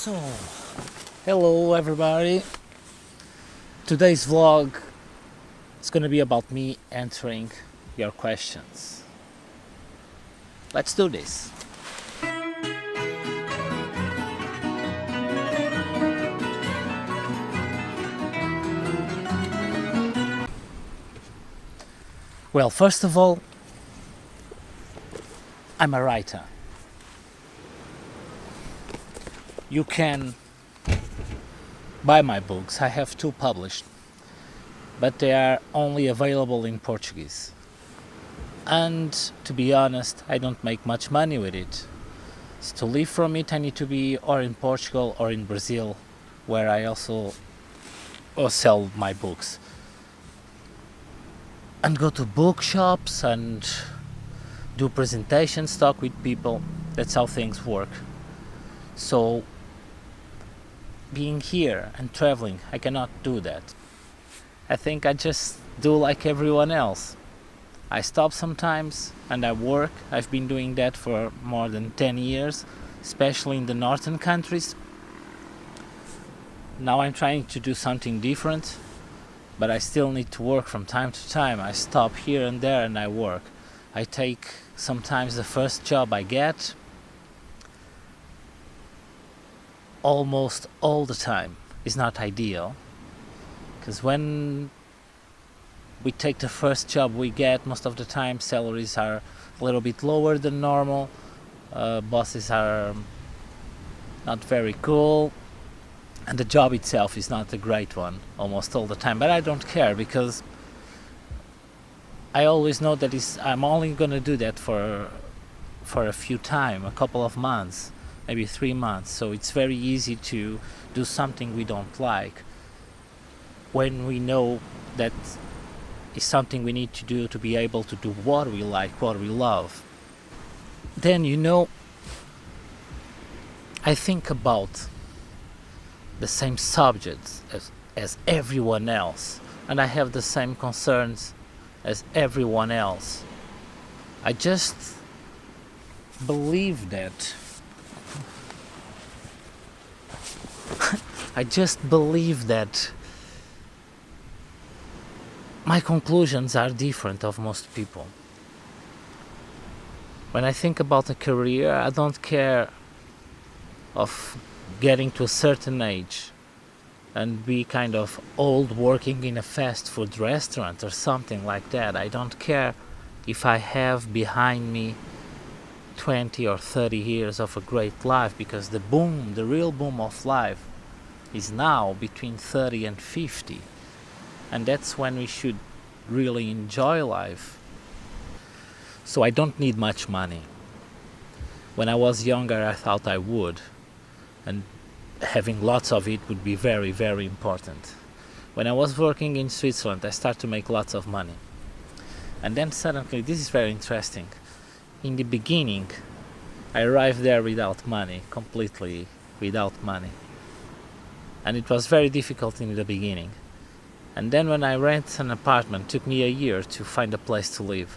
So, hello everybody. Today's vlog is gonna be about me answering your questions. Let's do this. Well, first of all, I'm a writer. You can buy my books. I have 2 published, but they are only available in Portuguese. And to be honest, I don't make much money with it. So to live from it, I need to be or in Portugal or in Brazil, where I also sell my books. And go to bookshops and do presentations, talk with people. That's how things work. So being here and traveling, I cannot do that. I think I just do like everyone else. I stop sometimes and I work. I've been doing that for more than 10 years, especially in the northern countries. Now I'm trying to do something different, but I still need to work from time to time. I stop here and there and I work. I take sometimes the first job I get, almost all the time. Is not ideal, because when we take the first job we get, most of the time salaries are a little bit lower than normal, bosses are not very cool, and the job itself is not a great one almost all the time. But I don't care, because I always know that I'm only gonna do that for a few time, a couple of months, maybe 3 months. So it's very easy to do something we don't like when we know that is something we need to do to be able to do what we like, what we love. Then I think about the same subjects as everyone else, and I have the same concerns as everyone else. I just believe that my conclusions are different of most people. When I think about a career, I don't care of getting to a certain age and be kind of old working in a fast food restaurant or something like that. I don't care if I have behind me 20 or 30 years of a great life, because the real boom of life is now between 30 and 50, and that's when we should really enjoy life. So I don't need much money. When I was younger I thought I would, and having lots of it would be very, very important. When I was working in Switzerland I started to make lots of money, and then suddenly, this is very interesting, in the beginning I arrived there without money, completely without money, and it was very difficult in the beginning. And then when I rent an apartment, it took me a year to find a place to live.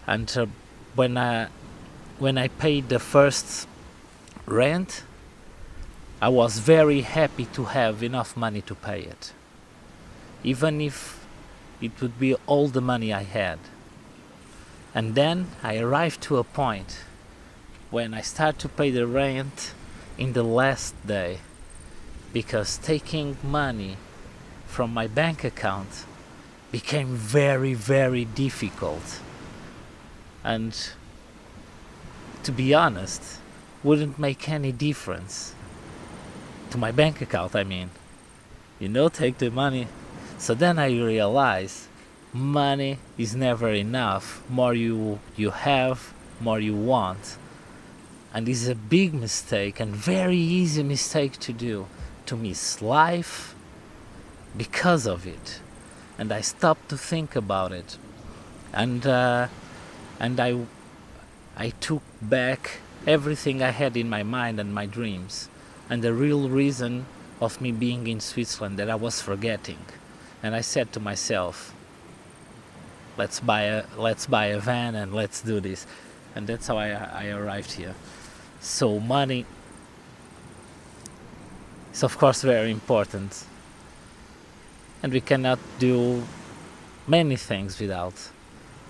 And when I paid the first rent, I was very happy to have enough money to pay it, even if it would be all the money I had. And then I arrived to a point when I start to pay the rent in the last day, because taking money from my bank account became very, very difficult, and to be honest, wouldn't make any difference to my bank account. I mean, take the money. So then I realized money is never enough. More you have, more you want, and this is a big mistake and very easy mistake to do, to miss life because of it. And I stopped to think about it, and I took back everything I had in my mind and my dreams, and the real reason of me being in Switzerland that I was forgetting. And I said to myself, let's buy a van and let's do this. And that's how I arrived here. So money is of course very important, and we cannot do many things without,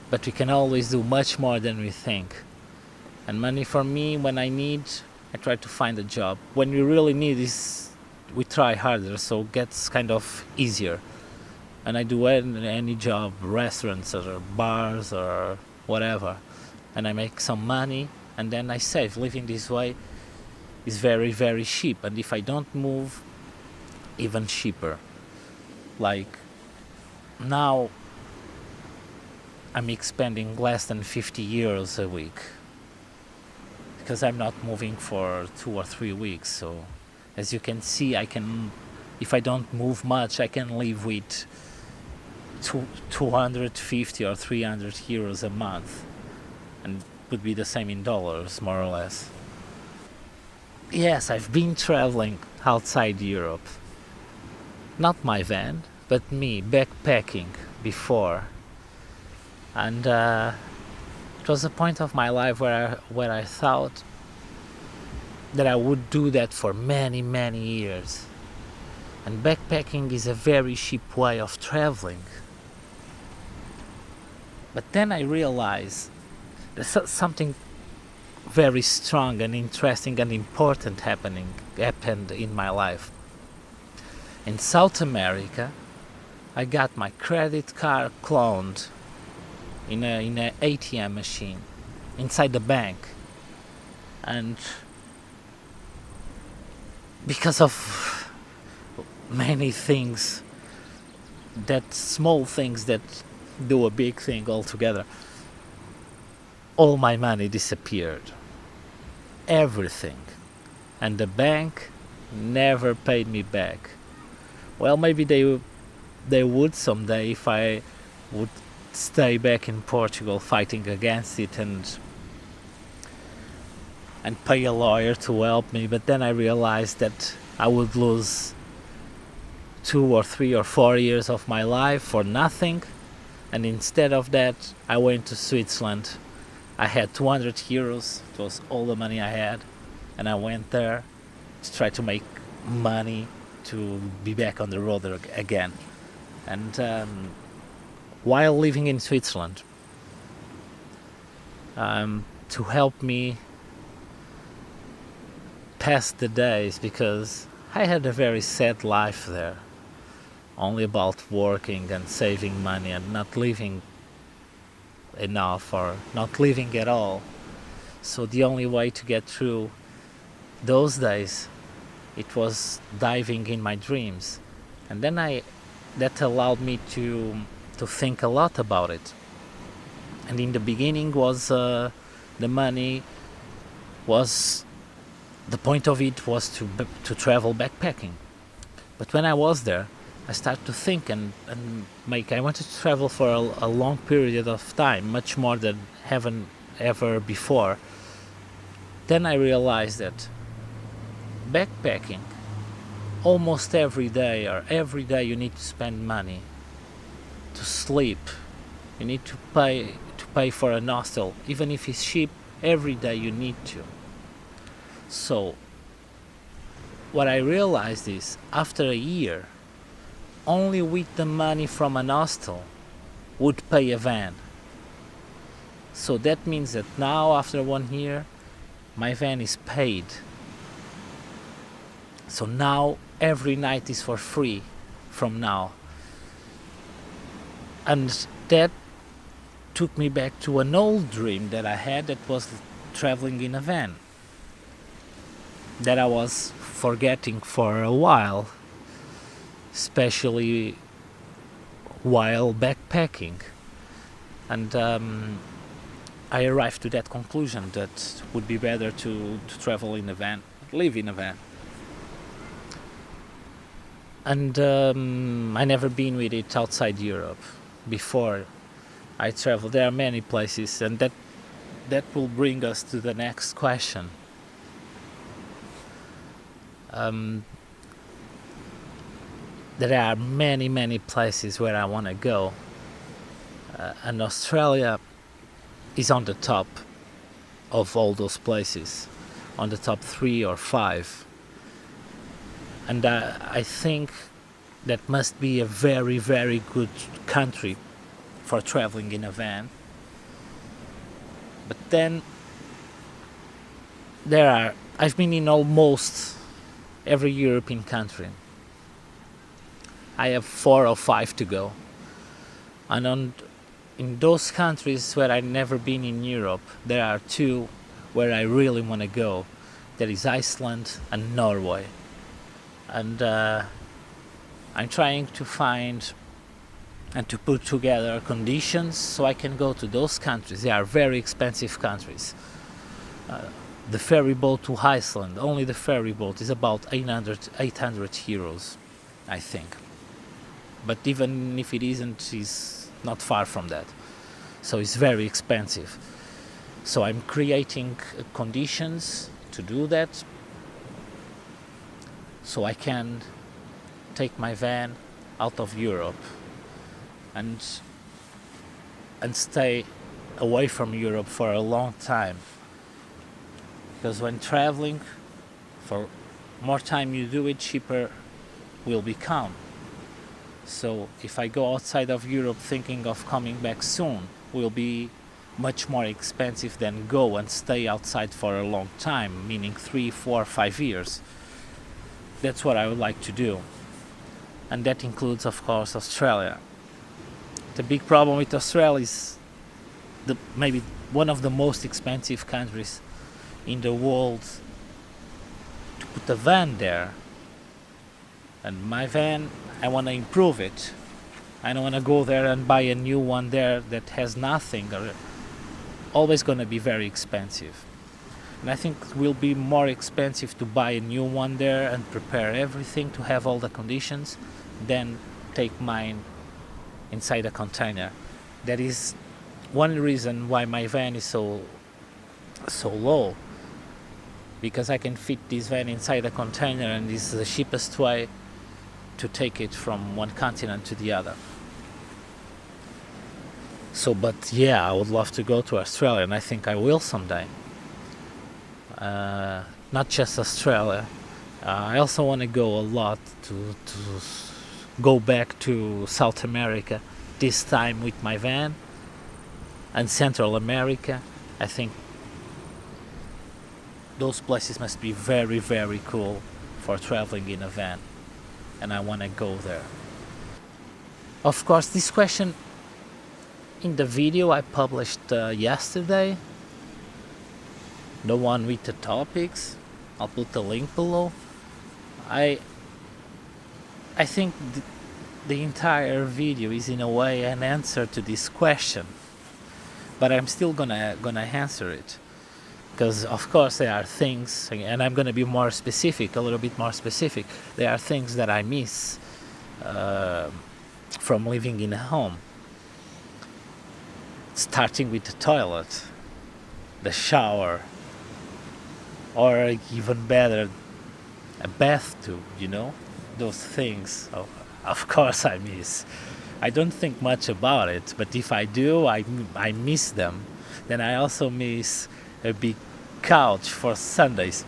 but we can always do much more than we think. And money for me, when I need, I try to find a job. When we really need is, we try harder, so it gets kind of easier. And I do any job, restaurants or bars or whatever, and I make some money, and then I save. Living this way is very, very cheap, and if I don't move, even cheaper. Like now I'm expending less than 50 euros a week because I'm not moving for 2 or 3 weeks. So as you can see, I can, if I don't move much, I can live with 250 or 300 euros a month, and would be the same in dollars, more or less. Yes, I've been traveling outside Europe. Not my van, but me, backpacking before. And it was a point of my life where I thought that I would do that for many, many years. And backpacking is a very cheap way of traveling. But then I realized there's something very strong and interesting and important happened in my life. In South America, I got my credit card cloned in a ATM machine inside the bank, and because of many things, that small things that do a big thing altogether, all my money disappeared, everything, and the bank never paid me back. Well, maybe they would someday if I would stay back in Portugal fighting against it and pay a lawyer to help me, but then I realized that I would lose 2 or 3 or 4 years of my life for nothing, and instead of that I went to Switzerland. I had 200 euros, it was all the money I had, and I went there to try to make money to be back on the road again. And while living in Switzerland, to help me pass the days, because I had a very sad life there, only about working and saving money and not living enough or not living at all. So the only way to get through those days, it was diving in my dreams. And then that allowed me to think a lot about it. And in the beginning was the money was, the point of it was to travel backpacking. But when I was there, I started to think and I wanted to travel for a long period of time, much more than ever before. Then I realized that backpacking, almost every day you need to spend money to sleep. You need to pay for an hostel, even if it's cheap. Every day you need to. So what I realized is, after a year, only with the money from an hostel would pay a van. So that means that now, after 1 year, my van is paid. So now every night is for free from now. And that took me back to an old dream that I had, that was traveling in a van, that I was forgetting for a while, especially while backpacking. And I arrived to that conclusion that it would be better to travel in a van, live in a van. And I never been with it outside Europe before I traveled. There are many places, and that will bring us to the next question. There are many places where I want to go, and Australia is on the top of all those places, on the top 3 or 5. And I think that must be a very, very good country for traveling in a van. But then I've been in almost every European country. I have 4 or 5 to go. And in those countries where I've never been in Europe, there are 2 where I really want to go. There is Iceland and Norway. And I'm trying to find and to put together conditions so I can go to those countries. They are very expensive countries. The ferry boat to Iceland, only the ferry boat, is about 800 euros, I think. But even if it isn't, it's not far from that. So it's very expensive. So I'm creating conditions to do that, so I can take my van out of Europe and stay away from Europe for a long time. Because when traveling, for more time you do it, cheaper will become. So if I go outside of Europe thinking of coming back soon, will be much more expensive than go and stay outside for a long time, meaning 3, 4, 5 years. That's what I would like to do. And that includes, of course, Australia. The big problem with Australia is maybe one of the most expensive countries in the world to put a van there. And my van, I want to improve it. I don't want to go there and buy a new one there that has nothing, or always going to be very expensive. And I think it will be more expensive to buy a new one there and prepare everything to have all the conditions than take mine inside a container. That is one reason why my van is so low, because I can fit this van inside a container, and this is the cheapest way to take it from one continent to the other. So, but yeah, I would love to go to Australia, and I think I will someday. Not just Australia. I also want to go a lot to go back to South America, this time with my van, and Central America. I think those places must be very, very cool for traveling in a van, and I want to go there. Of course, this question in the video I published yesterday, the one with the topics, I'll put the link below. I think the entire video is in a way an answer to this question, but I'm still gonna answer it, because of course there are things, and I'm gonna be more specific, a little bit more specific. There are things that I miss from living in a home, starting with the toilet, the shower, or even better, a bathtub, those things. Of course I miss. I don't think much about it, but if I do, I miss them. Then I also miss a big couch for Sundays.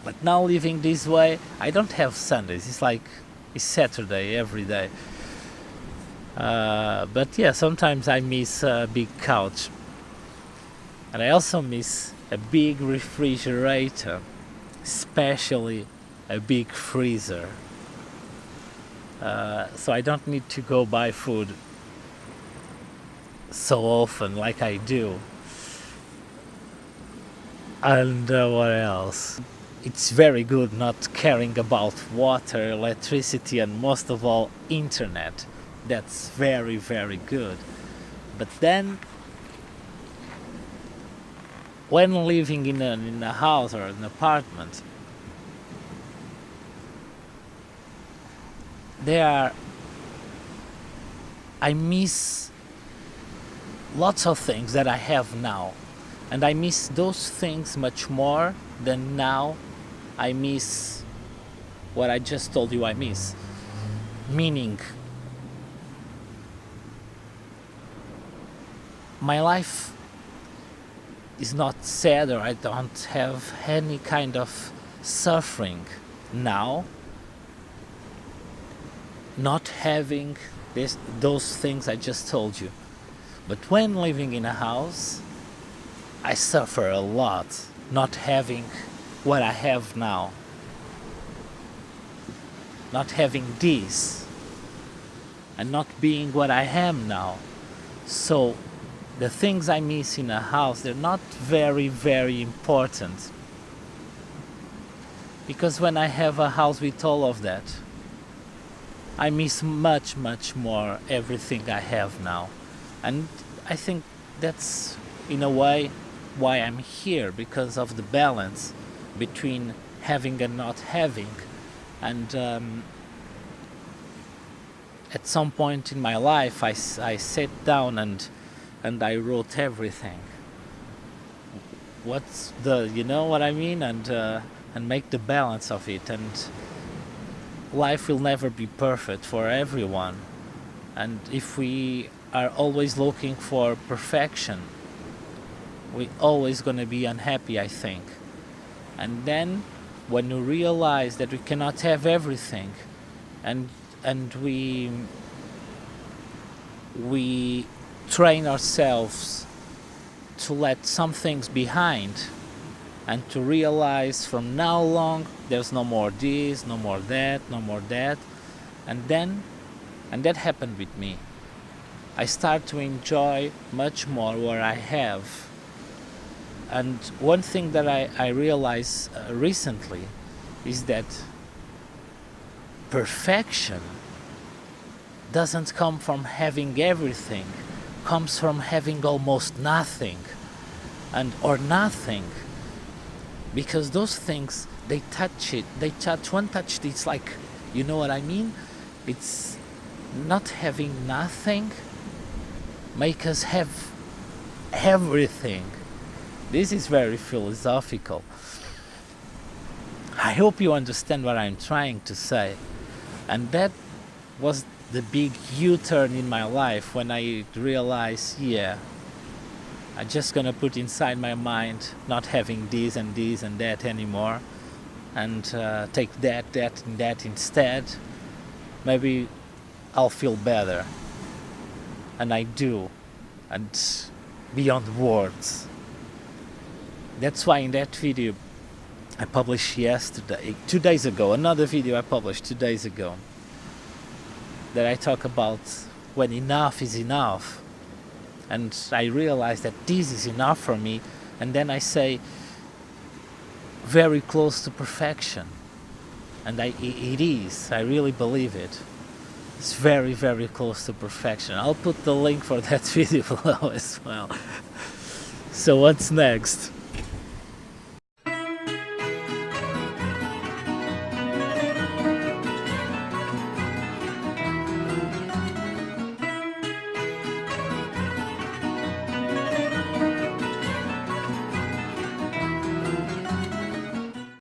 But now living this way, I don't have Sundays. It's Saturday every day. But yeah, sometimes I miss a big couch. And I also miss a big refrigerator, especially a big freezer. So I don't need to go buy food so often like I do. And what else? It's very good not caring about water, electricity, and most of all, internet. That's very, very good. But then, when living in a house or an apartment, I miss lots of things that I have now, and I miss those things much more than now I miss what I just told you I miss. Meaning, my life is not sad, or I don't have any kind of suffering now not having those things I just told you. But when living in a house, I suffer a lot not having what I have now. Not having this and not being what I am now. So the things I miss in a house, they're not very, very important. Because when I have a house with all of that, I miss much, much more everything I have now. And I think that's, in a way, why I'm here, because of the balance between having and not having. And at some point in my life, I sat down and I wrote everything. What's you know what I mean? And make the balance of it. And life will never be perfect for everyone. And if we are always looking for perfection, we're always going to be unhappy, I think. And then when we realize that we cannot have everything, and we train ourselves to let some things behind, and to realize from now on there's no more this, no more that, no more that, and that happened with me. I start to enjoy much more what I have. And one thing that I realized recently is that perfection doesn't come from having everything, comes from having almost nothing or nothing. Because those things, they touch one touch, it's like, you know what I mean? It's not having nothing make us have everything. This is very philosophical. I hope you understand what I'm trying to say. And that was the big U-turn in my life when I realized, I'm just gonna put inside my mind not having this and this and that anymore, and take that and that instead. Maybe I'll feel better. And I do. And beyond words. That's why in that video I published 2 days ago, another video I published 2 days ago, that I talk about when enough is enough. And I realize that this is enough for me, and then I say very close to perfection. And it is, I really believe it. It's very, very close to perfection. I'll put the link for that video below as well. So what's next?